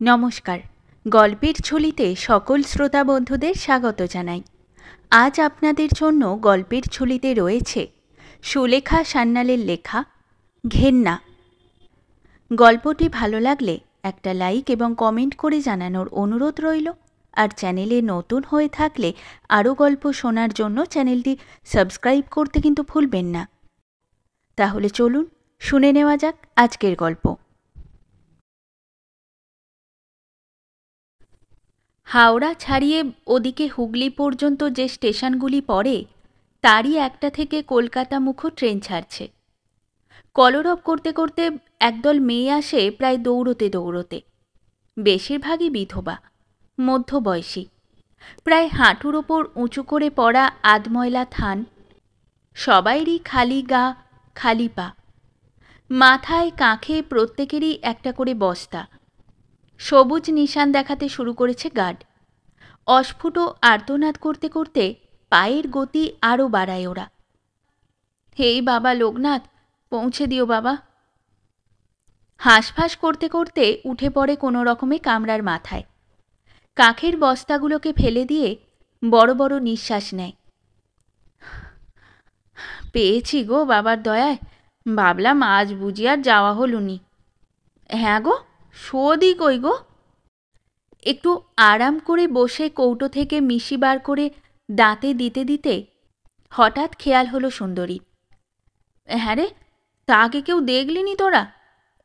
নমস্কার। গল্পের ঝুলিতে সকল শ্রোতা বন্ধুদের স্বাগত জানাই। আজ আপনাদের জন্য গল্পের ঝুলিতে রয়েছে সুলেখা সান্যালের লেখা ঘেন্না। গল্পটি ভালো লাগলে একটা লাইক এবং কমেন্ট করে জানানোর অনুরোধ রইল। আর চ্যানেলে নতুন হয়ে থাকলে আরও গল্প শোনার জন্য চ্যানেলটি সাবস্ক্রাইব করতে কিন্তু ভুলবেন না। তাহলে চলুন শুনে নেওয়া যাক আজকের গল্প। হাওড়া ছাড়িয়ে ওদিকে হুগলি পর্যন্ত যে স্টেশনগুলি পড়ে তারই একটা থেকে কলকাতামুখো ট্রেন ছাড়ছে। কলরব করতে করতে একদল মেয়ে আসে প্রায় দৌড়তে দৌড়তে। বেশিরভাগই বিধবা, মধ্যবয়সী, প্রায় হাঁটুর ওপর উঁচু করে পড়া আধময়লা থান। সবাইরই খালি গা, খালি পা, মাথায় কাঁখে প্রত্যেকেরই একটা করে বস্তা। সবুজ নিশান দেখাতে শুরু করেছে গার্ড। অস্ফুট আর্তনাদ করতে করতে পায়ের গতি আরও বাড়ায় ওরা। হেই বাবা লোকনাথ, পৌঁছে দিও বাবা। হাঁসফাঁস করতে করতে উঠে পড়ে কোনো রকমে কামরার মাথায়। কাঁখের বস্তাগুলোকে ফেলে দিয়ে বড় বড় নিঃশ্বাস নেয়। পেয়েছি গো বাবার দয়ায়, ভাবলাম আজ বুঝি আর যাওয়া হলো নি। হ্যাঁ গো, সদি কই গো? একটু আরাম করে বসে কৌটো থেকে মিশি বার করে দাঁতে দিতে দিতে হঠাৎ খেয়াল হলো সুন্দরী। হ্যাঁ রে, তাকে কেউ দেখলিনি তোরা?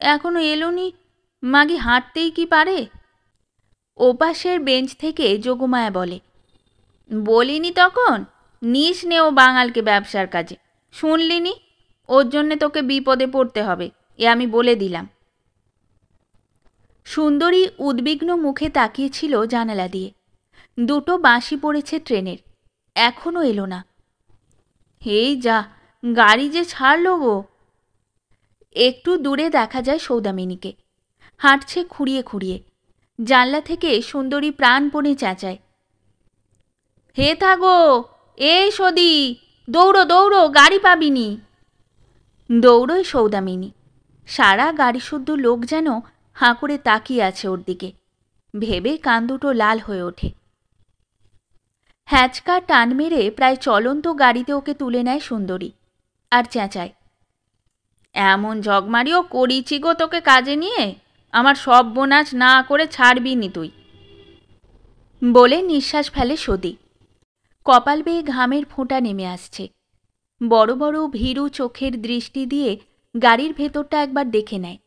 এখনো এলো নি, মাগি হাঁটতেই কি পারে? ওপাশের বেঞ্চ থেকে যোগমায়া বলে, বলিনি তখন নিস নে ও বাঙালকে ব্যবসার কাজে, শুনলিনি? ওর জন্যে তোকে বিপদে পড়তে হবে, এ আমি বলে দিলাম। সুন্দরী উদ্বিগ্ন মুখে তাকিয়েছিল জানালা দিয়ে। দুটো বাঁশি পড়েছে ট্রেনের, এখনও এলো না। হেই যা, গাড়ি যে ছাড়ল গো। একটু দূরে দেখা যায় সৌদামিনীকে, হাঁটছে খুঁড়িয়ে খুঁড়িয়ে। জানলা থেকে সুন্দরী প্রাণপণে চেঁচায়, হে থাগো, এই সদি, দৌড়ো দৌড়ো, গাড়ি পাবিনি। দৌড়োয় সৌদামিনী। সারা গাড়ি শুদ্ধ লোক যেন হাঁ করে তাকিয়ে আছে ওর দিকে। ভেবে কান দুটো লাল হয়ে ওঠে। হ্যাঁচকা টান মেরে প্রায় চলন্ত গাড়িতে ওকে তুলে নেয় সুন্দরী, আর চেঁচায়, এমন ঝগমারিও করিছি গো তোকে কাজে নিয়ে, আমার সব বোনাস না করে ছাড়বি নি তুই। বলে নিঃশ্বাস ফেলে সদি। কপাল বেয়ে ঘামের ফোঁটা নেমে আসছে। বড় বড় ভীরু চোখের দৃষ্টি দিয়ে গাড়ির ভেতরটা একবার দেখে নেয়।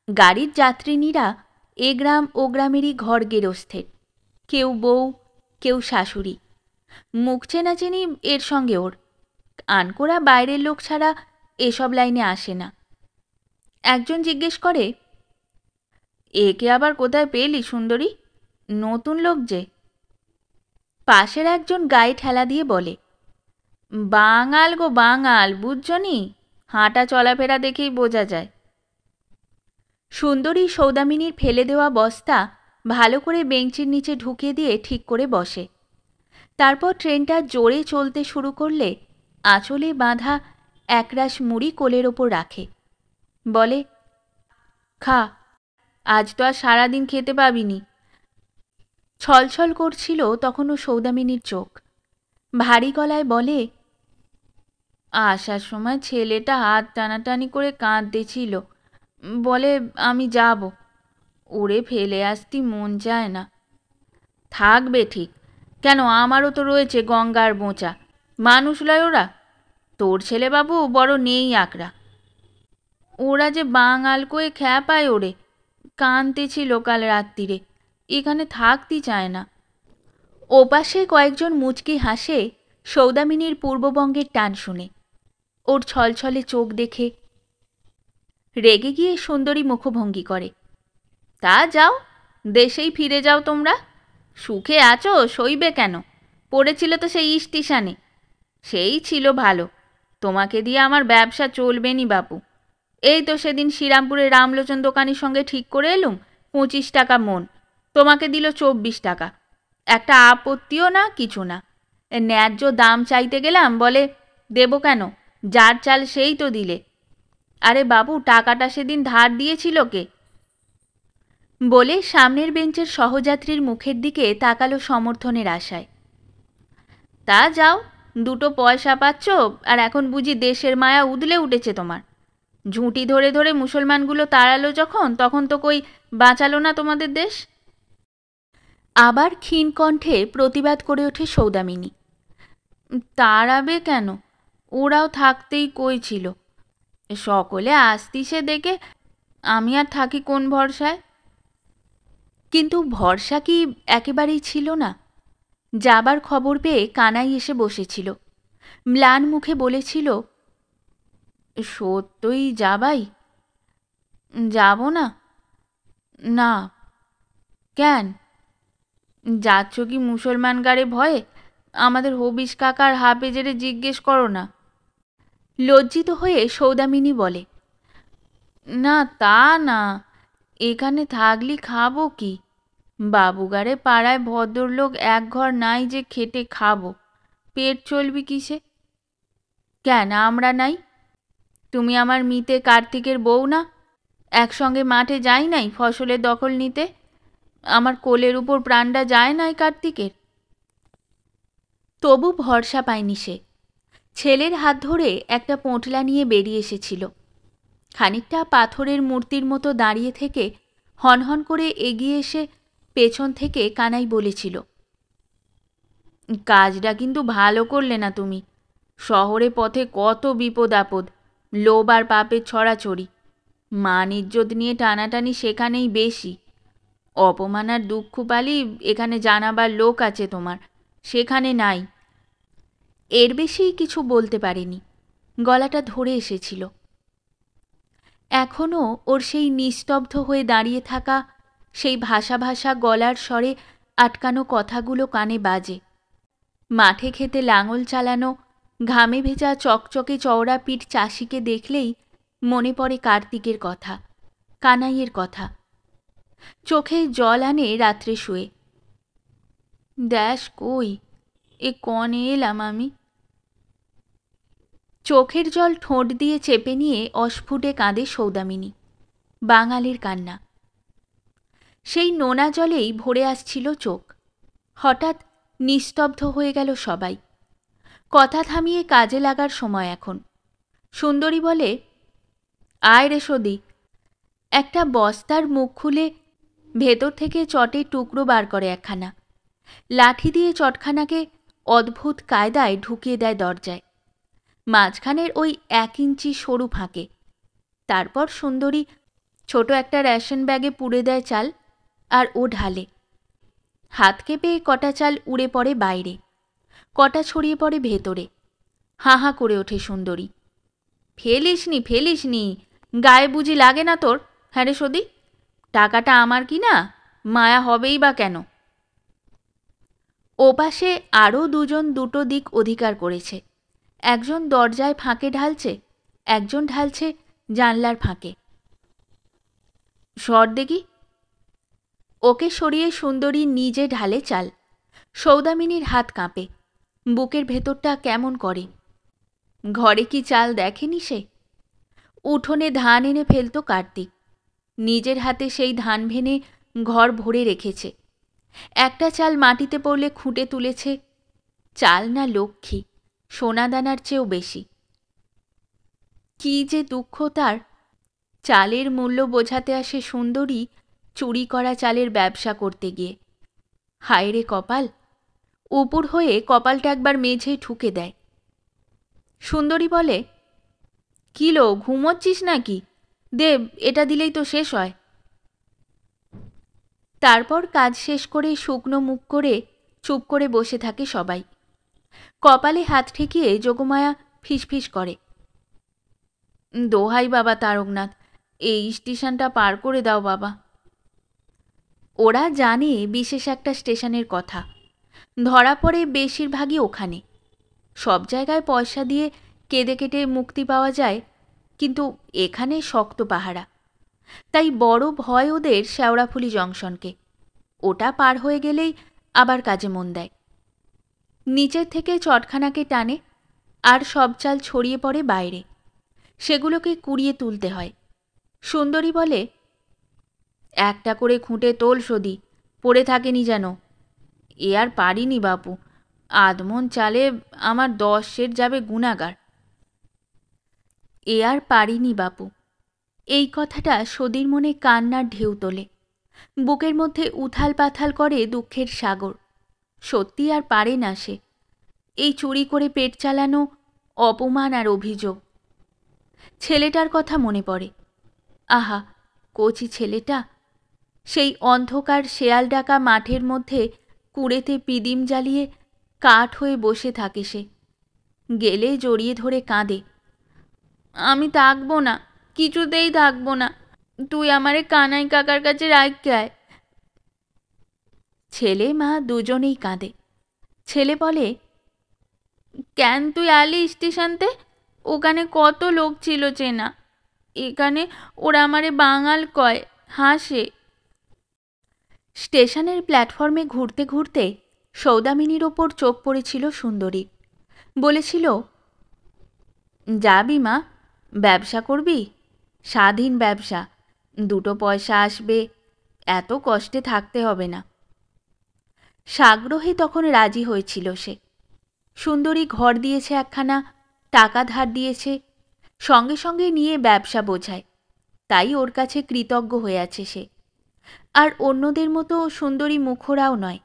গাড়ির যাত্রিনীরা এ গ্রাম ও গ্রামেরই ঘর গেরস্থের, কেউ বউ, কেউ শাশুড়ি। মুখ চেনাচেনি এর সঙ্গে ওর। আনকোরা বাইরের লোক ছাড়া এসব লাইনে আসে না। একজন জিজ্ঞেস করে, একে আবার কোথায় পেলি সুন্দরী? নতুন লোক যে। পাশের একজন গায়ে ঠেলা দিয়ে বলে, বাঙাল গো বাঙাল, বুঝছো নি? হাঁটা চলাফেরা দেখেই বোঝা যায়। সুন্দরী সৌদামিনীর ফেলে দেওয়া বস্তা ভালো করে বেঞ্চের নিচে ঢুকিয়ে দিয়ে ঠিক করে বসে। তারপর ট্রেনটা জোরে চলতে শুরু করলে আঁচলে বাঁধা একরাশ মুড়ি কোলের ওপর রাখে। বলে, খা, আজ তো আর সারাদিন খেতে পাবিনি। ছলছল করছিল তখনও সৌদামিনীর চোখ। ভারী গলায় বলে, আসার সময় ছেলেটা হাত টানাটানি করে কাঁদতেছিল, বলে আমি যাব, ওরে ফেলে আসতে মন চায় না। থাকবে ঠিক, কেন আমারও তো রয়েছে গঙ্গার বোঁচা, মানুষ লয় ওরা? তোর ছেলেবাবু বড় নেই আকরা। ওরা যে বাঙাল কয়ে খ্যাপায় ওরে, কাঁদতেছিল কাল রাত্রিরে, এখানে থাকতে চায় না। ওপাশে কয়েকজন মুচকি হাসে সৌদামিনীর পূর্ববঙ্গের টান শুনে। ওর ছলছলে চোখ দেখে। রেগে গিয়ে সুন্দরী মুখভঙ্গি করে, তা যাও, দেশেই ফিরে যাও তোমরা। সুখে আছো, সইবে কেন? পড়েছিল তো সেই স্টেশনে, সেই ছিল ভালো। তোমাকে দিয়ে আমার ব্যবসা চলবে নি বাপু। এই তো সেদিন শ্রীরামপুরে রামলোচন দোকানির সঙ্গে ঠিক করে এলুম 25 টাকা মন, তোমাকে দিল 24 টাকা। একটা আপত্তিও না, কিছু না। ন্যায্য দাম চাইতে গেলাম, বলে দেবো কেন, যার চাল সেই তো দিলে। আরে বাবু, টাকাটা সেদিন ধার দিয়েছিল কে? বলে সামনের বেঞ্চের সহযাত্রীর মুখের দিকে তাকালো সমর্থনের আশায়। তা যাও, দুটো পয়সা পাচ্ছ, আর এখন বুঝি দেশের মায়া উদলে উঠেছে তোমার। ঝুঁটি ধরে ধরে মুসলমানগুলো তাড়ালো যখন, তখন তো কই বাঁচালো না তোমাদের দেশ। আবার ক্ষীণ কণ্ঠে প্রতিবাদ করে ওঠে সৌদামিনী। তাড়াবে কেন, ওরাও থাকতেই কইছিল। সকলে আসতিছে দেখে আমি আর থাকি কোন ভরসায়। কিন্তু ভরসা কি একেবারেই ছিল না? যাবার খবর পেয়ে কানাই এসে বসেছিল। ম্লান মুখে বলেছিল, সত্যই যাবাই? যাব না? না। কেন? যাচ্ছ কি মুসলমান গাড়ে ভয়ে? আমাদের হবিষ কাকার হাফেজেরে জিজ্ঞেস করো না। লজ্জিত হয়ে সৌদামিনী বলে, না তা না, এখানে থাকলি খাবো কি? বাবুগারে পাড়ায় ভদ্রলোক এক ঘর নাই যে খেটে খাবো, পেট চলবি কিসে? কেন আমরা নাই? তুমি আমার মিতে কার্তিকের বউ না? একসঙ্গে মাঠে যাই নাই ফসলের দখল নিতে? আমার কোলের উপর প্রাণটা যায় নাই কার্তিকের? তবু ভরসা পায়নি সে। ছেলের হাত ধরে একটা পোঁটলা নিয়ে বেরিয়ে এসেছিল। খানিকটা পাথরের মূর্তির মতো দাঁড়িয়ে থেকে হনহন করে এগিয়ে এসে পেছন থেকে কানাই বলেছিল, কাজটা কিন্তু ভালো করলে না তুমি। শহরে পথে কত বিপদ আপদ, লোভ আর পাপের ছড়াছড়ি। মান ইজ্জত নিয়ে টানাটানি সেখানেই বেশি। অপমান আর দুঃখ পালি এখানে জানাবার লোক আছে তোমার, সেখানে নাই। এর বেশি কিছু বলতে পারেনি, গলাটা ধরে এসেছিল। এখনও ওর সেই নিস্তব্ধ হয়ে দাঁড়িয়ে থাকা, সেই ভাষা ভাষা গলার স্বরে আটকানো কথাগুলো কানে বাজে। মাঠে খেতে লাঙল চালানো, ঘামে ভেজা চকচকে চওড়া পিঠ চাষিকে দেখলেই মনে পড়ে কার্তিকের কথা, কানাইয়ের কথা। চোখে জল আনে রাত্রে শুয়ে। দেশ কই, এ কনে এলাম আমি? চোখের জল ঠোঁট দিয়ে চেপে নিয়ে অস্ফুটে কাঁদে সৌদামিনী। বাঙালির কান্না। সেই নোনা জলেই ভরে আসছিল চোখ। হঠাৎ নিস্তব্ধ হয়ে গেল সবাই। কথা থামিয়ে কাজে লাগার সময় এখন। সুন্দরী বলে, আয় রে সদি। একটা বস্তার মুখ খুলে ভেতর থেকে চটের টুকরো বার করে একখানা। লাঠি দিয়ে চটখানাকে অদ্ভুত কায়দায় ঢুকিয়ে দেয় দরজায়, মাঝখানের ওই 1 ইঞ্চি সরু ফাঁকে। তারপর সুন্দরী ছোট একটা রেশন ব্যাগে পুড়ে দেয় চাল, আর ও ঢালে। হাত কেঁপে কটা চাল উড়ে পড়ে বাইরে, কটা ছড়িয়ে পড়ে ভেতরে। হাঁ হাঁ করে ওঠে সুন্দরী। ফেলিসনি ফেলিসনি, গায়ে বুঝি লাগে না তোর? হ্যাঁ রে সদি, টাকাটা আমার কি না? মায়া হবেই বা কেন? ওপাশে আরও দুজন দুটো দিক অধিকার করেছে। একজন দরজায় ফাঁকে ঢালছে, একজন ঢালছে জানলার ফাঁকে। সর দেখি। ওকে সরিয়ে সুন্দরী নিজে ঢালে চাল। সৌদামিনীর হাত কাঁপে, বুকের ভেতরটা কেমন করে। ঘরে কি চাল দেখেনি সে? উঠোনে ধান এনে ফেলত কার্তিক, নিজের হাতে সেই ধান ভেনে ঘর ভরে রেখেছে। একটা চাল মাটিতে পড়লে খুঁটে তুলেছে। চাল না লক্ষ্মী, সোনাদানার চেয়েও বেশি। কি যে দুঃখ তার! চালের মূল্য বোঝাতে আসে সুন্দরী চুরি করা চালের ব্যবসা করতে গিয়ে। হায় রে কপাল! উপর হয়ে কপালটা একবার মেঝেই ঠুকে দেয়। সুন্দরী বলে, কিলো ঘুমোচ্ছিস নাকি? দেব, এটা দিলেই তো শেষ হয়। তারপর কাজ শেষ করে শুকনো মুখ করে চুপ করে বসে থাকে সবাই। কপালে হাত ঠেকিয়ে যোগমায়া ফিসফিস করে, দোহাই বাবা তারকনাথ, এই স্টেশনটা পার করে দাও বাবা। ওরা জানে বিশেষ একটা স্টেশনের কথা। ধরা পড়ে বেশিরভাগই ওখানে। সব জায়গায় পয়সা দিয়ে কেঁদে কেটে মুক্তি পাওয়া যায়, কিন্তু এখানে শক্ত পাহারা। তাই বড় ভয় ওদের শেওড়াফুলি জংশনকে। ওটা পার হয়ে গেলেই আবার কাজে মন দেয়। নিচের থেকে চটখানাকে টানে, আর সব চাল ছড়িয়ে পড়ে বাইরে। সেগুলোকে কুড়িয়ে তুলতে হয়। সুন্দরী বলে, একটা করে খুঁটে তোল সদি, পড়ে থাকেনি যেন। এ আর পারিনি বাপু, আধমন চালে আমার 10 সের যাবে গুনাগার। এ আর পারিনি বাপু। এই কথাটা সদির মনে কান্নার ঢেউ তোলে, বুকের মধ্যে উথাল পাথাল করে দুঃখের সাগর। সত্যি আর পারে না সে, এই চুরি করে পেট চালানো, অপমান আর অভিযোগ। ছেলেটার কথা মনে পড়ে। আহা, কচি ছেলেটা, সেই অন্ধকার শেয়াল ডাকা মাঠের মধ্যে কুঁড়েতে পিদিম জ্বালিয়ে কাঠ হয়ে বসে থাকে সে। গেলে জড়িয়ে ধরে কাঁদে, আমি থাকবো না, কিছুতেই থাকবো না, তুই আমারে কানাই কাকার কাছে রাখায়। ছেলে মা দুজনেই কাঁদে। ছেলে বলে, কেন তুই আলি স্টেশনতে? ওখানে কত লোক ছিল চেনা, এখানে ওরা আমারে বাঙাল কয়, হাসে। স্টেশনের প্ল্যাটফর্মে ঘুরতে ঘুরতে সৌদামিনীর ওপর চোখ পড়েছিল সুন্দরী। বলেছিল, যাবি মা, ব্যবসা করবি? স্বাধীন ব্যবসা, 2 পয়সা আসবে, এত কষ্টে থাকতে হবে না। সাগ্রহে তখন রাজি হয়েছিল সে। সুন্দরী ঘর দিয়েছে একখানা, টাকা ধার দিয়েছে, সঙ্গে সঙ্গে নিয়ে ব্যবসা বোঝায়, তাই ওর কাছে কৃতজ্ঞ হয়ে আছে সে। আর অন্যদের মতো সুন্দরী মুখরাও নয়,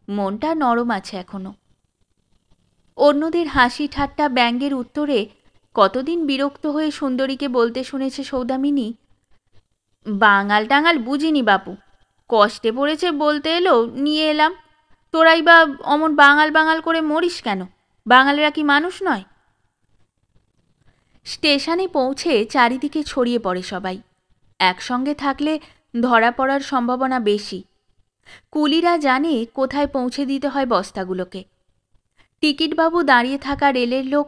মনটা নরম আছে এখনো। অন্যদের হাসি ঠাট্টা ব্যঙ্গের উত্তরে কতদিন বিরক্ত হয়ে সুন্দরীকে বলতে শুনেছে সৌদামিনী, বাঙাল টাঙাল বুঝিনি বাপু, কষ্টে পড়েছে বলতে এলো, নিয়ে এলাম। তোরাই বা অমন বাঙাল বাঙাল করে মরিস কেন? বাঙালিরা কি মানুষ নয়? স্টেশনে পৌঁছে চারিদিকে ছড়িয়ে পড়ে সবাই। একসঙ্গে থাকলে ধরা পড়ার সম্ভাবনা বেশি। কুলিরা জানে কোথায় পৌঁছে দিতে হয় বস্তাগুলোকে। টিকিটবাবু, দাঁড়িয়ে থাকা রেলের লোক,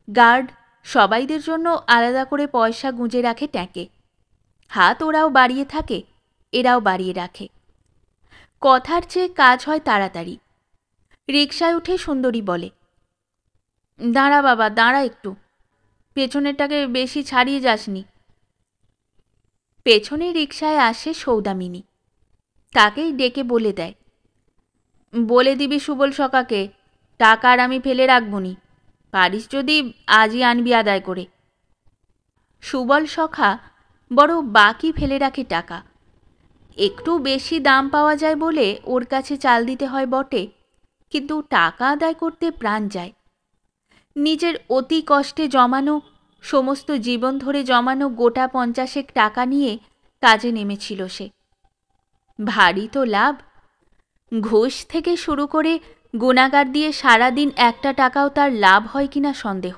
গার্ড, সবাইদের জন্য আলাদা করে পয়সা গুঁজে রাখে ট্যাঁকে। হাত ওরাও বাড়িয়ে থাকে, এরাও বাড়িয়ে রাখে। কথার চেয়ে কাজ হয় তাড়াতাড়ি। রিকশায় উঠে সুন্দরী বলে, দাঁড়া বাবা, দাঁড়া একটু, পেছনেরটাকে বেশি ছাড়িয়ে যাসনি। পেছনে রিকশায় আসে সৌদামিনী, তাকেই ডেকে বলে দেয়, বলে দিবি সুবল সকাকে, টাকা আর আমি ফেলে রাখবনি, পারিস যদি আজই আনবি আদায় করে। সুবল সখা বড় বাকি ফেলে রাখে টাকা। একটু বেশি দাম পাওয়া যায় বলে ওর কাছে চাল দিতে হয় বটে, কিন্তু টাকা আদায় করতে প্রাণ যায়। নিজের অতি কষ্টে জমানো, সমস্ত জীবন ধরে জমানো গোটা 50 টাকা নিয়ে কাজে নেমেছিল সে। ভারী তো লাভ। ঘুষ থেকে শুরু করে গুণাগার দিয়ে সারাদিন একটা টাকাও তার লাভ হয় কিনা সন্দেহ।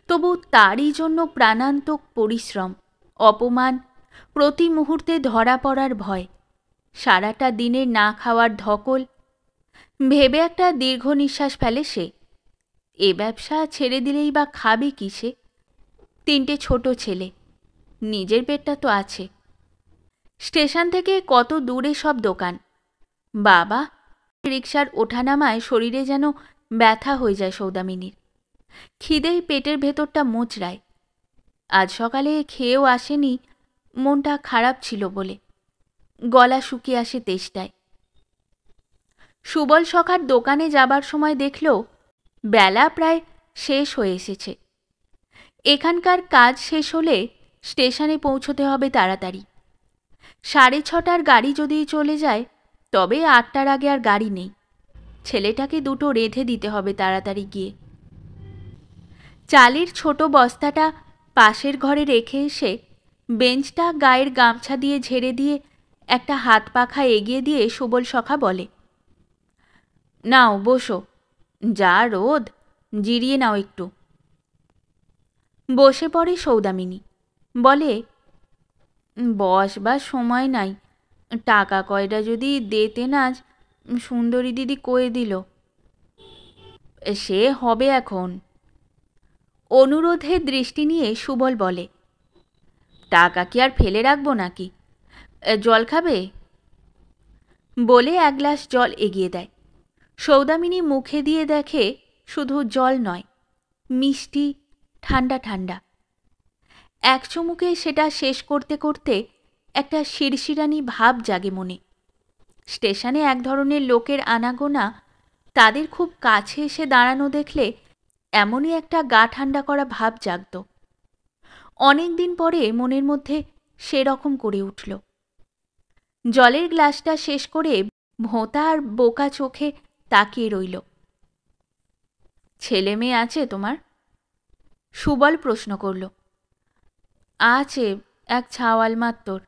তবু তারই জন্য প্রাণান্তক পরিশ্রম, অপমান, প্রতি মুহূর্তে ধরা পড়ার ভয়, সারাটা দিনের না খাওয়ার ধকল। ভেবে একটা দীর্ঘ নিঃশ্বাস ফেলে সে। এ ব্যবসা ছেড়ে দিলেই বা খাবে কি সে? 3টে ছোট ছেলে, নিজের পেটটা তো আছে। স্টেশন থেকে কত দূরে সব দোকান। বাবা, রিকশার ওঠানামায় শরীরে যেন ব্যথা হয়ে যায় সৌদামিনীর। খিদেই পেটের ভেতরটা মোচড়ায়। আজ সকালে খেয়েও আসেনি, মনটা খারাপ ছিল বলে। গলা শুকিয়ে আসে তেষ্টায়। সুবল সখার দোকানে যাবার সময় দেখল বেলা প্রায় শেষ হয়ে এসেছে। এখানকার কাজ শেষ হলে স্টেশনে পৌঁছতে হবে তাড়াতাড়ি। 6:30টার গাড়ি যদি চলে যায়, তবে 8টার আগে আর গাড়ি নেই। ছেলেটাকে 2টো রেঁধে দিতে হবে তাড়াতাড়ি গিয়ে। চালের ছোট বস্তাটা পাশের ঘরে রেখে এসে বেঞ্চটা গায়ের গামছা দিয়ে ঝেড়ে দিয়ে একটা হাত পাখা এগিয়ে দিয়ে সুবল সখা বলে, নাও বসো, যা রোদ, জিরিয়ে নাও একটু। বসে পড়ে সৌদামিনী, বলে, বসবার সময় নাই, টাকা কয়টা যদি দেতেন আজ, সুন্দরী দিদি কয়ে দিল। সে হবে এখন। অনুরোধের দৃষ্টি নিয়ে সুবল বলে, টাকা কি আর ফেলে রাখবো নাকি? জল খাবে? বলে 1 গ্লাস জল এগিয়ে দেয়। সৌদামিনী মুখে দিয়ে দেখে শুধু জল নয়, মিষ্টি, ঠান্ডা ঠান্ডা। এক চুমুকে সেটা শেষ করতে করতে একটা শিরশিরানি ভাব জাগে মনে। স্টেশনে এক ধরনের লোকের আনাগোনা, তাদের খুব কাছে এসে দাঁড়ানো দেখলে এমনই একটা গা ঠান্ডা করা ভাব জাগত। অনেক দিন পরে মনের মধ্যে সেরকম করে উঠল। জলের গ্লাসটা শেষ করে ভোঁতা আর বোকা চোখে তাকিয়ে রইল। ছেলে মেয়ে আছে তোমার? সুবল প্রশ্ন করল। আছে, এক ছাওয়াল মাত্তর।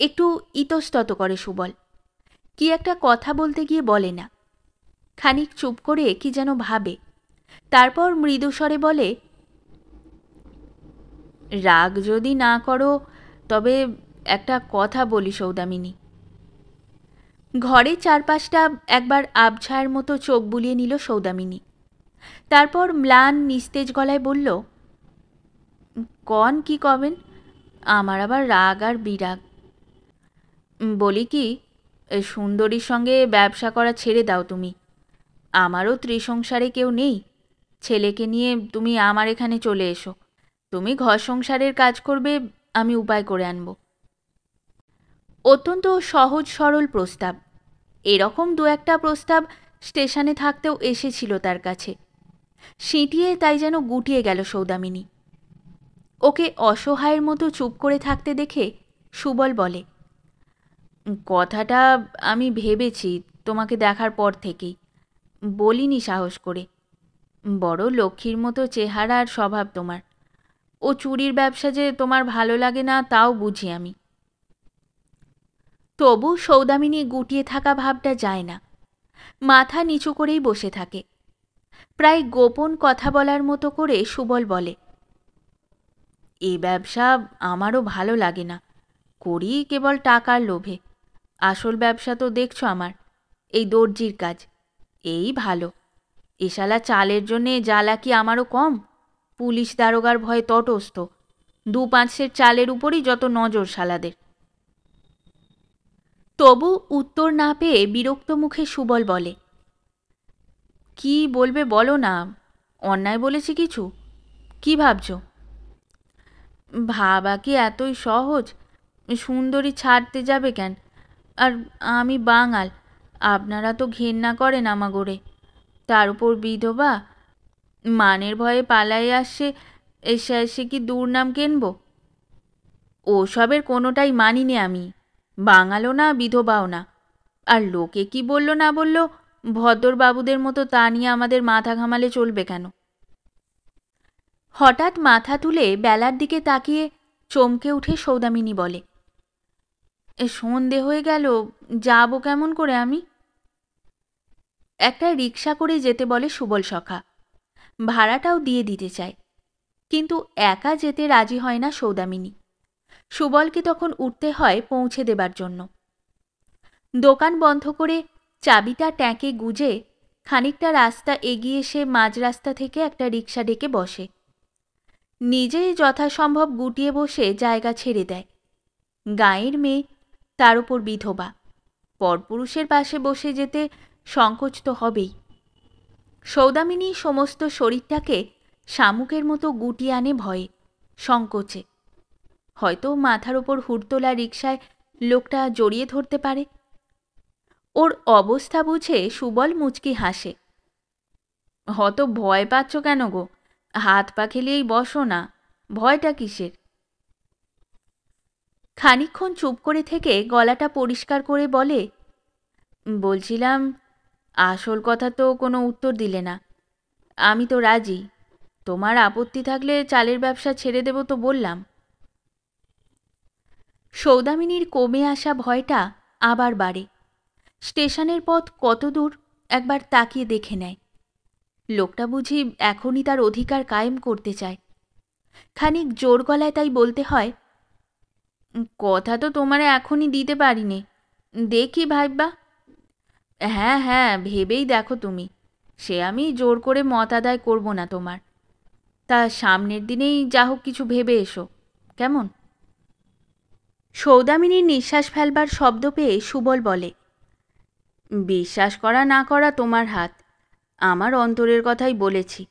একটু ইতস্তত করে সুবল, কি একটা কথা বলতে গিয়ে বলে না। খানিক চুপ করে কি যেন ভাবে, তারপর মৃদুস্বরে বলে, রাগ যদি না করো তবে একটা কথা বলি সৌদামিনী। ঘরে চারপাশটা একবার আবছায়ের মতো চোখ বুলিয়ে নিল সৌদামিনী। তারপর ম্লান নিস্তেজ গলায় বলল, কন কি কবেন? আমার আবার রাগ আর বিরাগ। বলি কি, সুন্দরীর সঙ্গে ব্যবসা করা ছেড়ে দাও তুমি। আমারও ত্রিসংসারে কেউ নেই। ছেলেকে নিয়ে তুমি আমার এখানে চলে এসো। তুমি ঘর সংসারের কাজ করবে, আমি উপায় করে আনব। অত্যন্ত সহজ সরল প্রস্তাব। এরকম দু একটা প্রস্তাব স্টেশনে থাকতেও এসেছিল তার কাছে। সিঁটিয়ে তাই যেন গুটিয়ে গেল সৌদামিনী। ওকে অসহায়ের মতো চুপ করে থাকতে দেখে সুবল বলে, কথাটা আমি ভেবেছি তোমাকে দেখার পর থেকেই, বলিনি সাহস করে। বড় লক্ষ্মীর মতো চেহারা আর স্বভাব তোমার। ও চুরির ব্যবসা যে তোমার ভালো লাগে না তাও বুঝি আমি। তবু সৌদামিনী গুটিয়ে থাকা ভাবটা যায় না। মাথা নিচু করেই বসে থাকে। প্রায় গোপন কথা বলার মতো করে সুবল বলে, এই ব্যবসা আমারও ভালো লাগে না, করি কেবল টাকার লোভে। আসল ব্যবসা তো দেখছো আমার, এই দর্জির কাজ, এই ভালো। এশালা চালের জন্যে জ্বালা কি আমারও কম? পুলিশ দারোগার ভয়ে তটস্থ। 2-5 সের চালের উপরই যত নজর শালাদের। তবু উত্তর না পেয়ে বিরক্ত মুখে সুবল বলে, কি বলবে বলো না, অন্যায় বলেছি কিছু? কি ভাবছ? ভাবা কি এতই সহজ? সুন্দরী ছাড়তে যাবে কেন? আর আমি বাঙাল, আপনারা তো ঘেন্না করেন আমাগোরে। তার উপর বিধবা, মানের ভয়ে পালাই আসছে, এসে কি দুর্নাম কেনব? ওসবের কোনোটাই মানিনি আমি। বাঙালও না, বিধবাও না। আর লোকে কি বলল না বলল, ভদ্রবাবুদের মতো তা নিয়ে আমাদের মাথা ঘামালে চলবে কেন? হঠাৎ মাথা তুলে বেলার দিকে তাকিয়ে চমকে উঠে সৌদামিনী বলে, সন্ধে হয়ে গেল, যাব কেমন করে আমি? একটা রিকশা করে যেতে বলে সুবল সখা। ভাড়াটাও দিয়ে দিতে চায়, কিন্তু একা যেতে রাজি হয় না সৌদামিনী। সুবলকে তখন উঠতে হয় পৌঁছে দেবার জন্য। দোকান বন্ধ করে চাবিটা ট্যাঁকে গুজে খানিকটা রাস্তা এগিয়ে সে মাঝ রাস্তা থেকে একটা রিকশা ডেকে বসে। নিজেই যথাসম্ভব গুটিয়ে বসে জায়গা ছেড়ে দেয়। গাঁয়ের মেয়ে, তার উপর বিধবা, পরপুরুষের পাশে বসে যেতে সংকোচ তো হবেই। সৌদামিনী সমস্ত শরীরটাকে শামুকের মতো গুটিয়ে আনে ভয়ে, সংকোচে। হয়তো মাথার ওপর হুড়তোলা রিকশায় লোকটা জড়িয়ে ধরতে পারে। ওর অবস্থা বুঝে সুবল মুচকি হাসে। হত ভয় পাচ্ছ কেন গো? হাত পা খেলিয়েই বসো না, ভয়টা কিসের? খানিকক্ষণ চুপ করে থেকে গলাটা পরিষ্কার করে বলে, বলছিলাম, আসল কথা তো কোনো উত্তর দিলে না। আমি তো রাজি, তোমার আপত্তি থাকলে চালের ব্যবসা ছেড়ে দেব তো বললাম। সৌদামিনীর কমে আসা ভয়টা আবার বাড়ে। স্টেশনের পথ কত দূর একবার তাকিয়ে দেখে নেয়। লোকটা বুঝি এখনই তার অধিকার কায়েম করতে চায়। খানিক জোর গলায় তাই বলতে হয়, কথা তো তোমারে এখনই দিতে পারিনে, দেখি ভাইবা। হ্যাঁ হ্যাঁ, ভেবেই দেখো তুমি, সে আমি জোর করে মত আদায় করব না তোমার। তা সামনের দিনেই যা হোক কিছু ভেবে এসো, কেমন? সৌদামিনীর নিঃশ্বাস ফেলবার শব্দ পেয়ে সুবল বলে, বিশ্বাস করা না করা তোমার হাত। আমার অন্তরের কথাই বলেছি।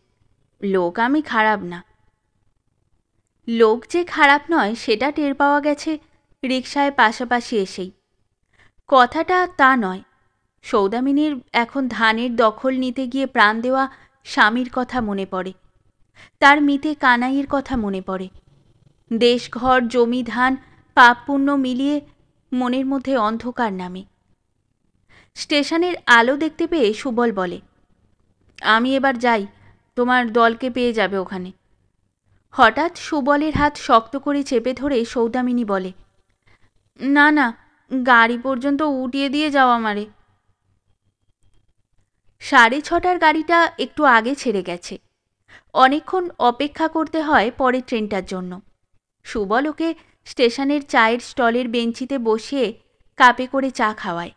লোক আমি খারাপ না। লোক যে খারাপ নয় সেটা টের পাওয়া গেছে রিকশায় পাশাপাশি এসেই। কথাটা তা নয়, সৌদামিনীর এখন ধানের দখল নিতে গিয়ে প্রাণ দেওয়া স্বামীর কথা মনে পড়ে, তার মিতে কানাইয়ের কথা মনে পড়ে। দেশ ঘর জমি ধান পাপ পুণ্য মিলিয়ে মনের মধ্যে অন্ধকার নামে। স্টেশনের আলো দেখতে পেয়ে সুবল বলে, আমি এবার যাই, তোমার দলকে পেয়ে যাবে ওখানে। হঠাৎ সুবলের হাত শক্ত করে চেপে ধরে সৌদামিনী বলে, না না, গাড়ি পর্যন্ত উঠিয়ে দিয়ে যাও আমারে। 6:30টার গাড়িটা একটু আগে ছেড়ে গেছে। অনেকক্ষণ অপেক্ষা করতে হয় পরের ট্রেনটার জন্য। সুবল ওকে স্টেশনের চায়ের স্টলের বেঞ্চিতে বসিয়ে কাপে করে চা খাওয়ায়।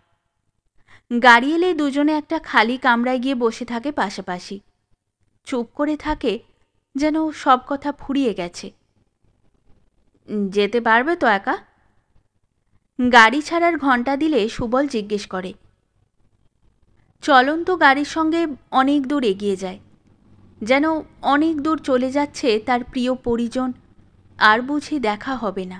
গাড়ি এলে দুজনে একটা খালি কামরায় গিয়ে বসে থাকে পাশাপাশি। চুপ করে থাকে, যেন সব কথা ফুরিয়ে গেছে। যেতে পারবে তো একা? গাড়ি ছাড়ার ঘণ্টা দিলে সুবল জিজ্ঞেস করে। চলন্ত গাড়ির সঙ্গে অনেক দূর এগিয়ে যায়, যেন অনেক দূর চলে যাচ্ছে তার প্রিয় পরিজন, আর বুঝি দেখা হবে না।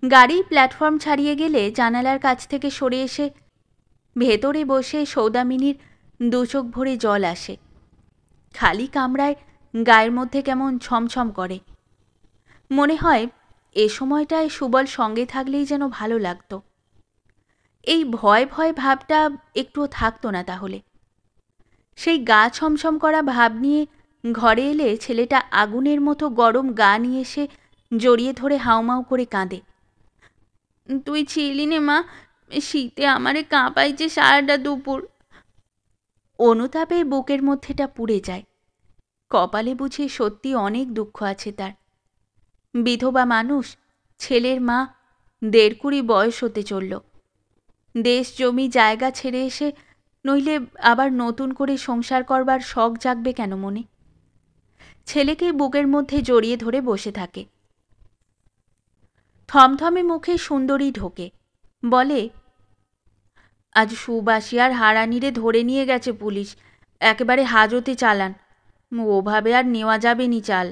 গাড়ি প্ল্যাটফর্ম ছাড়িয়ে গেলে জানালার কাছ থেকে সরে এসে ভেতরে বসে সৌদামিনীর দুচোখ ভরে জল আসে। খালি কামরায় গায়ের মধ্যে কেমন ছমছম করে। মনে হয় এ সময়টায় সুবল সঙ্গে থাকলেই যেন ভালো লাগতো। এই ভয় ভয় ভাবটা একটুও থাকতো না তাহলে। সেই গা ছমছম করা ভাব নিয়ে ঘরে এলে ছেলেটা আগুনের মতো গরম গা নিয়ে এসে জড়িয়ে ধরে হাউমাউ করে কাঁদে। তুই ছিলি নে মা, শীতে আমারে কাঁপাইছে সারাটা দুপুর। অনুতাপে বুকের মধ্যেটা পুড়ে যায়। কপালে বুঝি সত্যি অনেক দুঃখ আছে তার। বিধবা মানুষ, ছেলের মা, ১.৫ বয়স হতে চলল। দেশ জমি জায়গা ছেড়ে এসে নইলে আবার নতুন করে সংসার করবার শখ জাগবে কেন মনে? ছেলেকে বুকের মধ্যে জড়িয়ে ধরে বসে থাকে। থমথমে মুখে সুন্দরী ঢোকে, বলে, আজ সুবাসী আর হারানিরে ধরে নিয়ে গেছে পুলিশ, একেবারে হাজতে চালান। ওভাবে আর নেওয়া যাবে নি চাল।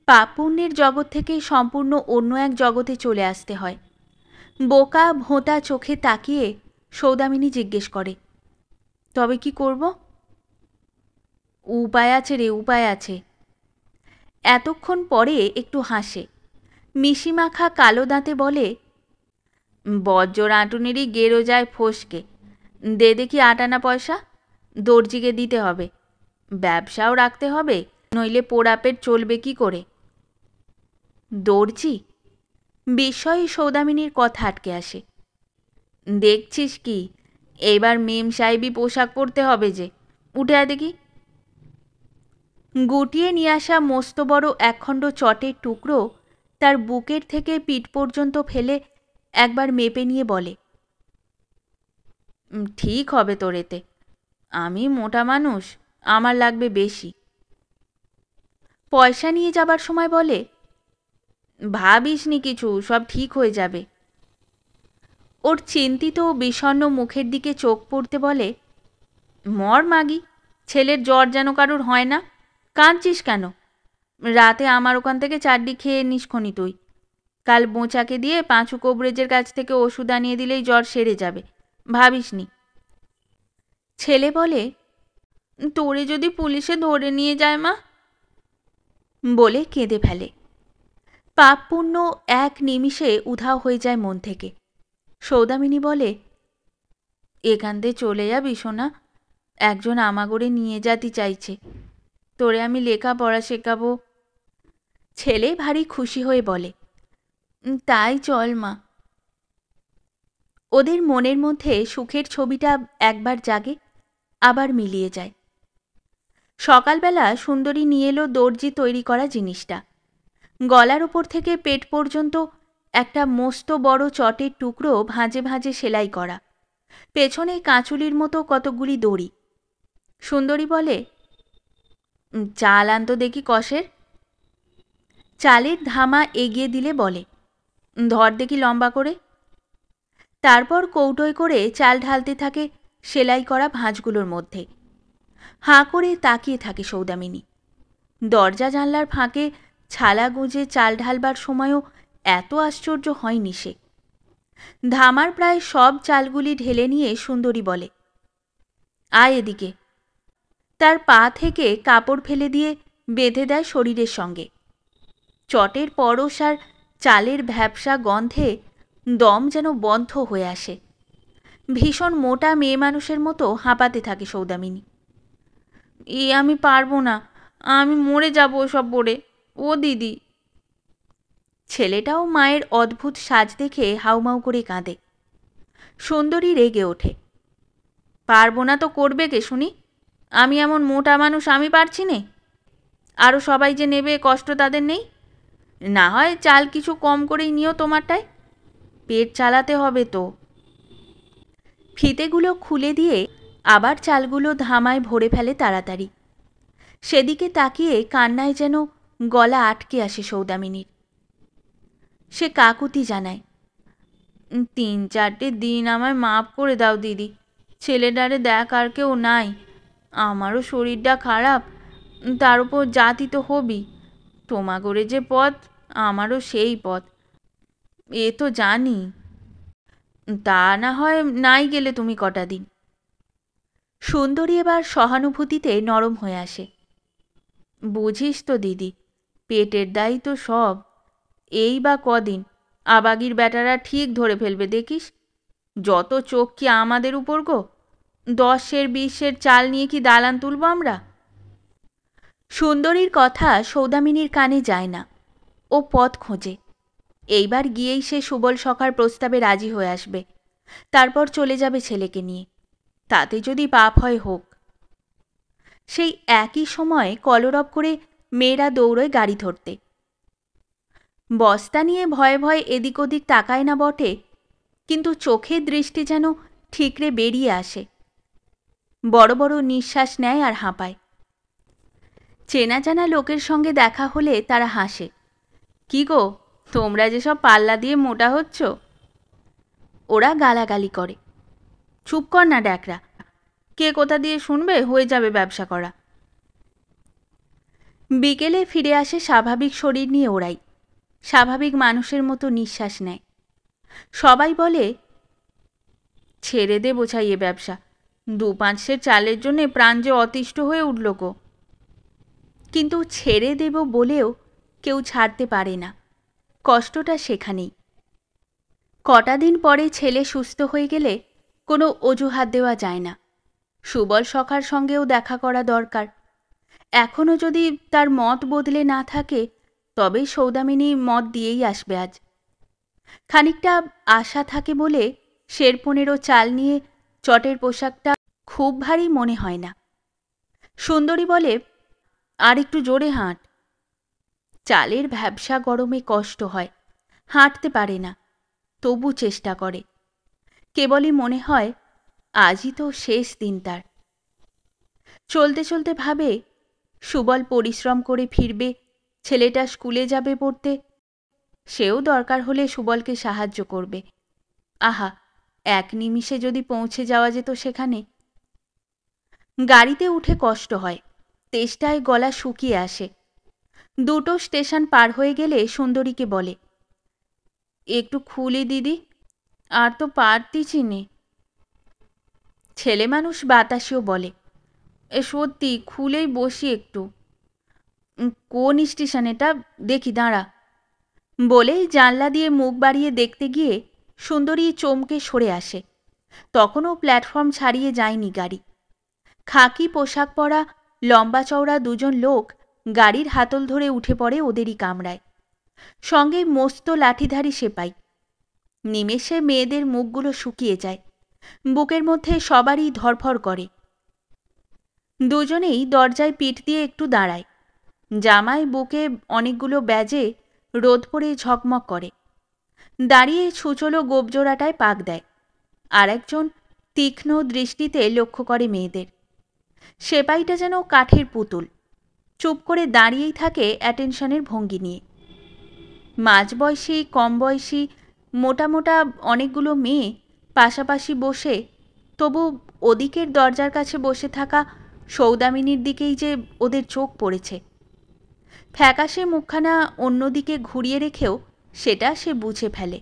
পাপ পুণ্যের জগৎ থেকে সম্পূর্ণ অন্য এক জগতে চলে আসতে হয়। বোকা ভোঁতা চোখে তাকিয়ে সৌদামিনী জিজ্ঞেস করে, তবে কি করব? উপায় আছে রে, উপায় আছে। এতক্ষণ পরে একটু হাসে, মিশিমাখা কালো দাঁতে বলে, বজ্র আঁটুনেরই গেরো যায় ফসকে, দে দেখি 8 আনা পয়সা, দর্জিকে দিতে হবে, ব্যবসাও রাখতে হবে, নইলে পোড়া পেট চলবে কি করে? দর্জি? বিস্ময়ে সৌদামিনীর কথা আটকে আসে। দেখছিস কি, এইবার মেম সাহেবই পোশাক পরতে হবে যে, উঠে আয় দেখি। গুটিয়ে নিয়ে আসা মস্ত বড় একখণ্ড চটের টুকরো তার বুকের থেকে পিঠ পর্যন্ত ফেলে একবার মেপে নিয়ে বলে, ঠিক হবে তোর এতে, আমি মোটা মানুষ, আমার লাগবে বেশি। পয়সা নিয়ে যাবার সময় বলে, ভাবিস নি কিছু, সব ঠিক হয়ে যাবে। ওর চিন্তিত ও বিষণ্ণ মুখের দিকে চোখ পড়তে বলে, মর মাগি, ছেলের জ্বর যেন কারুর হয় না, কাঁদছিস কেন? রাতে আমার ওখান থেকে চাড্ডি খেয়ে নিসখনি তুই। কাল বোঁচাকে দিয়ে পাঁচু কোবরেজের কাছ থেকে ওষুধ আনিয়ে দিলেই জ্বর সেরে যাবে, ভাবিস নি। ছেলে বলে, তোরে যদি পুলিশে ধরে নিয়ে যায় মা, বলে কেঁদে ফেলে। পাপ পুণ্য এক নিমিষে উধাও হয়ে যায় মন থেকে। সৌদামিনী বলে, এখান থেকে চলে যাবি সোনা, একজন আমাগরে নিয়ে যাতি চাইছে, তোরে আমি লেখাপড়া শেখাবো। ছেলে ভারী খুশি হয়ে বলে, তাই চল মা। ওদের মনের মধ্যে সুখের ছবিটা একবার জাগে, আবার মিলিয়ে যায়। সকালবেলা সুন্দরী নিয়ে এলো দর্জি তৈরি করা জিনিসটা। গলার ওপর থেকে পেট পর্যন্ত একটা মস্ত বড় চটের টুকরো ভাঁজে ভাঁজে সেলাই করা, পেছনে কাঁচুলির মতো কতকগুলি দড়ি। সুন্দরী বলে, চাল আনতো দেখি কষের। চালের ধামা এগিয়ে দিলে বলে, ধর দেখি লম্বা করে। তারপর কৌটোয় করে চাল ঢালতে থাকে সেলাই করা ভাঁজগুলোর মধ্যে। হাঁ করে তাকিয়ে থাকে সৌদামিনী। দরজা জানলার ফাঁকে ছালা গুঁজে চাল ঢালবার সময়ও এত আশ্চর্য হয়নি সে। ধামার প্রায় সব চালগুলি ঢেলে নিয়ে সুন্দরী বলে, আয় এদিকে। তার পা থেকে কাপড় ফেলে দিয়ে বেঁধে দেয় শরীরের সঙ্গে। চটের পরশ আর চালের ভ্যাপসা গন্ধে দম যেন বন্ধ হয়ে আসে। ভীষণ মোটা মেয়ে মানুষের মতো হাঁপাতে থাকে সৌদামিনী। আমি পারবো না, আমি মরে যাব ওসব পড়ে, ও দিদি। ছেলেটাও মায়ের অদ্ভুত সাজ দেখে হাউমাউ করে কাঁদে। সুন্দরী রেগে ওঠে, পারবো না তো করবে কে শুনি? আমি এমন মোটা মানুষ, আমি পারছি নে? আরও সবাই যে নেবে, কষ্ট তাদের নেই? না হয় চাল কিছু কম করেই নিও তোমারটায়, পেট চালাতে হবে তো। ফিতেগুলো খুলে দিয়ে আবার চালগুলো ধামায় ভরে ফেলে তাড়াতাড়ি। সেদিকে তাকিয়ে কান্নায় যেন গলা আটকে আসে সৌদামিনীর। সে কাকুতি জানায়, 3-4টে দিন আমায় মাফ করে দাও দিদি, ছেলেটারে দেখ আর কেউ নাই, আমারও শরীরটা খারাপ, তার উপর জাতি তো হবি, তোমাগরে যে পথ আমারও সেই পথ, এ তো জানি। তা না হয় নাই গেলে তুমি কটা দিন। সুন্দরী এবার সহানুভূতিতে নরম হয়ে আসে। বুঝিস তো দিদি, পেটের দায়ী তো সব, এই বা কদিন, আবাগির বেটারা ঠিক ধরে ফেলবে দেখিস। যত চোখ কি আমাদের উপর গো? 10-20 চাল নিয়ে কি দালান তুলব আমরা? সুন্দরীর কথা সৌদামিনীর কানে যায় না। ও পথ খোঁজে। এইবার গিয়েই সে সুবল সখার প্রস্তাবে রাজি হয়ে আসবে, তারপর চলে যাবে ছেলেকে নিয়ে। তাতে যদি পাপ হয় হোক। সেই একই সময়ে কলরব করে মেয়েরা দৌড়য় গাড়ি ধরতে। বস্তা নিয়ে ভয়ে ভয়ে এদিক ওদিক তাকায় না বটে, কিন্তু চোখের দৃষ্টি যেন ঠিকরে বেরিয়ে আসে। বড় বড় নিঃশ্বাস নেয় আর হাঁপায়। চেনা জানা লোকের সঙ্গে দেখা হলে তারা হাসে, কি গো তোমরা যেসব পাল্লা দিয়ে মোটা হচ্ছ। ওরা গালাগালি করে, চুপ কর না ড্যাকরা, কে কোথা দিয়ে শুনবে, হয়ে যাবে ব্যবসা করা। বিকেলে ফিরে আসে স্বাভাবিক শরীর নিয়ে ওরাই, স্বাভাবিক মানুষের মতো নিঃশ্বাস নেয়। সবাই বলে, ছেড়ে দে বোঝাই এ ব্যবসা, 2-5 সের চালের জন্যে প্রাণ যে অতিষ্ঠ হয়ে উঠল গো। কিন্তু ছেড়ে দেব বলেও কেউ ছাড়তে পারে না, কষ্টটা সেখানেই। কটা দিন পরে ছেলে সুস্থ হয়ে গেলে কোনো অজুহাত দেওয়া যায় না। সুবল সখার সঙ্গেও দেখা করা দরকার। এখনও যদি তার মত বদলে না থাকে, তবে সৌদামিনী মত দিয়েই আসবে আজ। খানিকটা আশা থাকে বলে 15 চাল নিয়ে চটের পোশাকটা খুব ভারী মনে হয় না। সুন্দরী বলে, আর একটু জোরে হাঁট। চালের ভ্যাবসা গরমে কষ্ট হয়, হাঁটতে পারে না, তবু চেষ্টা করে। কেবলই মনে হয় আজই তো শেষ দিন তার। চলতে চলতে ভাবে, সুবল পরিশ্রম করে ফিরবে, ছেলেটা স্কুলে যাবে পড়তে, সেও দরকার হলে সুবলকে সাহায্য করবে। আহা, এক নিমিষে যদি পৌঁছে যাওয়া যেত সেখানে। গাড়িতে উঠে কষ্ট হয়, তেষ্টায় গলা শুকিয়ে আসে। 2টো স্টেশন পার হয়ে গেলে সুন্দরীকে বলে, একটু খুলি দিদি, আর তো পারতিছি নে। ছেলে মানুষ বাতাসেও বলে, সত্যি খুলেই বসি একটু। কোন স্টেশন এটা, দেখি দাঁড়া। বলেই জানলা দিয়ে মুখ বাড়িয়ে দেখতে গিয়ে সুন্দরী চমকে সরে আসে। তখনও প্ল্যাটফর্ম ছাড়িয়ে যায়নি গাড়ি। খাকি পোশাক পরা লম্বা চওড়া 2জন লোক গাড়ির হাতল ধরে উঠে পড়ে ওদেরই কামরায়, সঙ্গে মস্ত লাঠিধারী সেপাই। নিমেষে মেয়েদের মুখগুলো শুকিয়ে যায়, বুকের মধ্যে সবারই ধরফর করে। দুজনেই দরজায় পিঠ দিয়ে একটু দাঁড়ায়। জামায় বুকে অনেকগুলো ব্যাজে রোদ পড়ে ঝকমক করে। দাঁড়িয়ে ছুচলো গোপজোড়াটায় পাক দেয়। আর একজন তীক্ষ্ণ দৃষ্টিতে লক্ষ্য করে মেয়েদের। সেপাইটা যেন কাঠের পুতুল, চুপ করে দাঁড়িয়েই থাকে অ্যাটেনশনের ভঙ্গি নিয়ে। মাঝবয়সী, কম বয়সী, মোটা মোটা অনেকগুলো মেয়ে পাশাপাশি বসে, তবু ওদিকের দরজার কাছে বসে থাকা সৌদামিনীর দিকেই যে ওদের চোখ পড়েছে। ফ্যাকাশে মুখখানা অন্যদিকে ঘুরিয়ে রেখেও সেটা সে বুঝে ফেলে।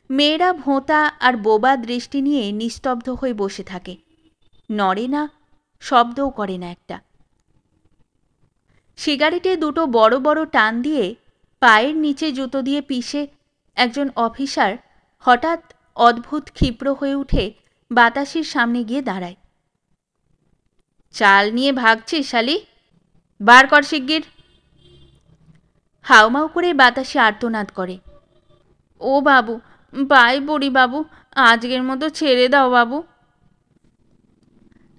মেয়েরা ভোঁতা আর বোবা দৃষ্টি নিয়ে নিস্তব্ধ হয়ে বসে থাকে, নড়ে না, শব্দও করে না একটা। সিগারেটে দুটো বড় বড় টান দিয়ে পায়ের নিচে জুতো দিয়ে পিষে একজন অফিসার হঠাৎ অদ্ভুত ক্ষিপ্র হয়ে উঠে বাতাসির সামনে গিয়ে দাঁড়ায়। চাল নিয়ে ভাগছিস শালি, বার কর শিগগির। হাউমাউ করে বাতাসে আর্তনাদ করে, ও বাবু, পায়ে পড়ি বাবু, আজকের মতো ছেড়ে দাও বাবু।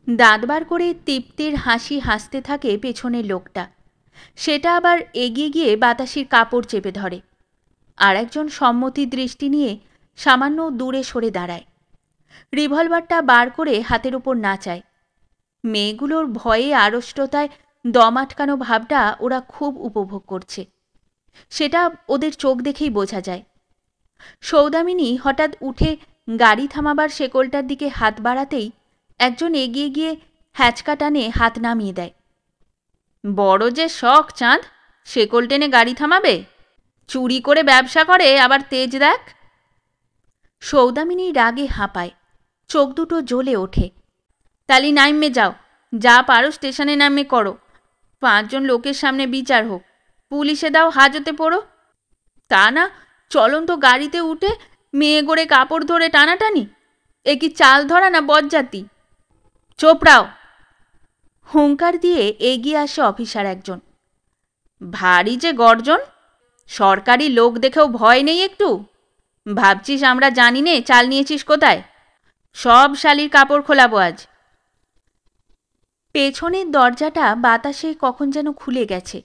দাঁত বার করে তৃপ্তির হাসি হাসতে থাকে পেছনের লোকটা। সেটা আবার এগিয়ে গিয়ে বাতাসির কাপড় চেপে ধরে, আর একজন সম্মতি দৃষ্টি নিয়ে সামান্য দূরে সরে দাঁড়ায়। রিভলভারটা বার করে হাতের ওপর নাচায়। মেয়েগুলোর ভয়ে আড়ষ্টতায় দম আটকানো ভাবটা ওরা খুব উপভোগ করছে, সেটা ওদের চোখ দেখেই বোঝা যায়। সৌদামিনী হঠাৎ উঠে গাড়ি থামাবার শেকলটার দিকে হাত বাড়াতেই একজন এগিয়ে গিয়ে হ্যাচকা টানে হাত নামিয়ে দেয়। বড় যে শখ চাঁদ, শেকল টেনে গাড়ি থামাবে? চুরি করে ব্যবসা করে আবার তেজ দেখ। সৌদামিনী রাগে হাঁপায়, চোখ দুটো জ্বলে ওঠে। তালি নাইমে যাও, যা পারো স্টেশনে নামে করো, 5 জন লোকের সামনে বিচার হোক, পুলিশে দাও হাজতে পড়ো। তা না চলন্ত গাড়িতে উঠে মেয়ে গড়ে কাপড় ধরে টানাটানি, এ কি চাল ধরা না বজ্জাতি? চোপড়াও। হুঙ্কার দিয়ে এগিয়ে আসে অফিসার একজন। ভারী যে গর্জন, সরকারি লোক দেখেও ভয় নেই একটু? ভাবছিস আমরা জানি নে চাল নিয়েছিস কোথায়? সব শালির কাপড় খোলাবো আজ। পেছনের দরজাটা বাতাসে কখন যেন খুলে গেছে,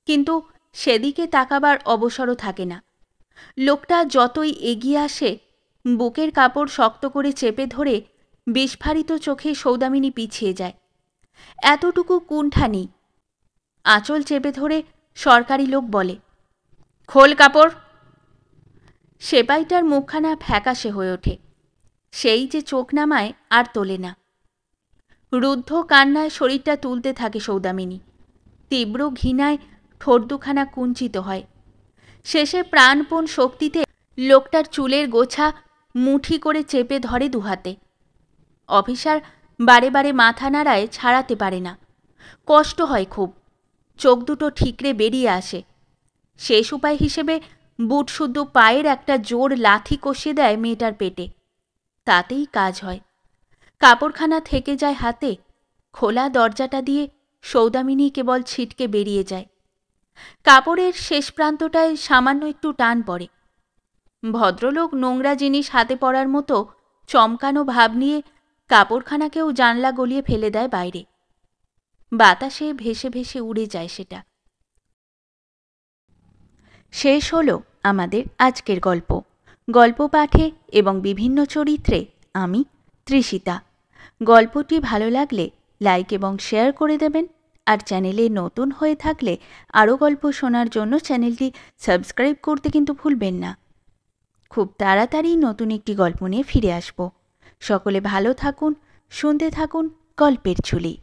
কিন্তু সেদিকে তাকাবার অবসরও থাকে না। লোকটা যতই এগিয়ে আসে বুকের কাপড় শক্ত করে চেপে ধরে বিস্ফারিত চোখে সৌদামিনী পিছিয়ে যায়। এতটুকু কুণ্ঠা নেই। আঁচল চেপে ধরে সরকারি লোক বলে, খোল কাপড়। সেপাইটার মুখখানা ফ্যাকাশে হয়ে ওঠে, সেই যে চোখ নামায় আর তোলে না। রুদ্ধ কান্নায় শরীরটা তুলতে থাকে সৌদামিনী। তীব্র ঘৃণায় ঠোঁট দুখানা কুঞ্চিত হয়। শেষে প্রাণপণ শক্তিতে লোকটার চুলের গোছা মুঠি করে চেপে ধরে দুহাতে। অফিসার বারে বারে মাথা নাড়ায়, ছাড়াতে পারে না। কষ্ট হয় খুব, চোখ দুটো ঠিকরে বেরিয়ে আসে। শেষ উপায় হিসেবে বুট শুদ্ধ পায়ের একটা জোর লাথি কষিয়ে দেয় মেয়েটার পেটে, তাতেই কাজ হয়। কাপড়খানা থেকে যায় হাতে। খোলা দরজাটা দিয়ে সৌদামিনী কেবল ছিটকে বেরিয়ে যায়। কাপড়ের শেষ প্রান্তটায় সামান্য একটু টান পড়ে। ভদ্রলোক নোংরা জিনিস হাতে পড়ার মতো চমকানো ভাব নিয়ে কাপড়খানাকেও জানলা গলিয়ে ফেলে দেয় বাইরে। বাতাসে ভেসে ভেসে উড়ে যায় সেটা। শেষ হলো আমাদের আজকের গল্প। গল্প পাঠে এবং বিভিন্ন চরিত্রে আমি তৃষিতা। গল্পটি ভালো লাগলে লাইক এবং শেয়ার করে দেবেন, আর চ্যানেলে নতুন হয়ে থাকলে আরও গল্প শোনার জন্য চ্যানেলটি সাবস্ক্রাইব করতে কিন্তু ভুলবেন না। খুব তাড়াতাড়ি নতুন একটি গল্প নিয়ে ফিরে আসব। সকলে ভালো থাকুন, শুনতে থাকুন গল্পের ঝুলি।